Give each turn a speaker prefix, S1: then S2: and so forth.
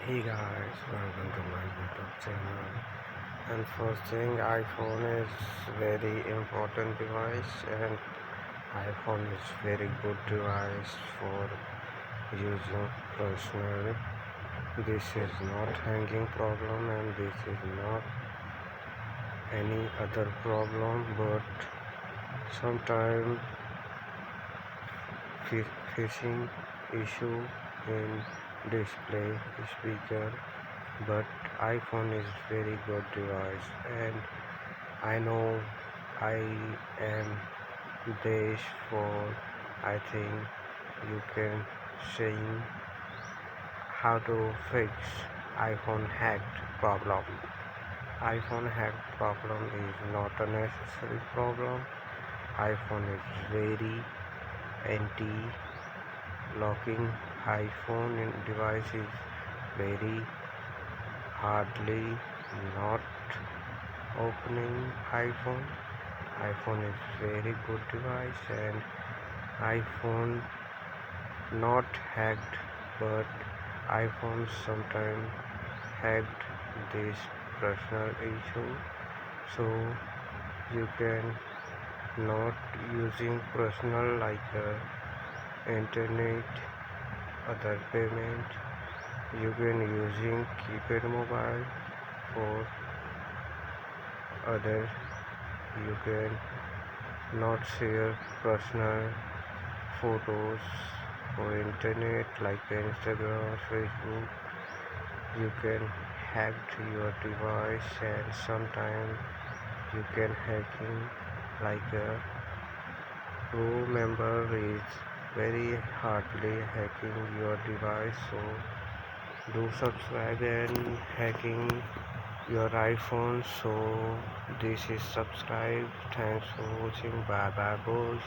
S1: Hey guys, welcome to my YouTube channel. And first thing, iPhone is very important device, and iPhone is very good device for using personal. This is not hanging problem, and this is not any other problem, but sometimes phishing issue in display speaker. But iPhone is very good device, and I know I am this for I think you can see how to fix iPhone hacked problem. iPhone hacked problem is not a necessary problem. iPhone is very anti locking. iPhone device is very hardly not opening iPhone. iPhone is very good device, and iPhone not hacked, but iPhone sometimes hacked this personal issue, so you can not using personal like internet, other payment. You can using keypad mobile for other. You can not share personal photos for internet like Instagram, Facebook. You can hack your device, and sometimes you can hacking like a crew member is very hardly hacking your device. So do subscribe and hacking your iPhone. So this is subscribe. Thanks for watching. Bye bye boys.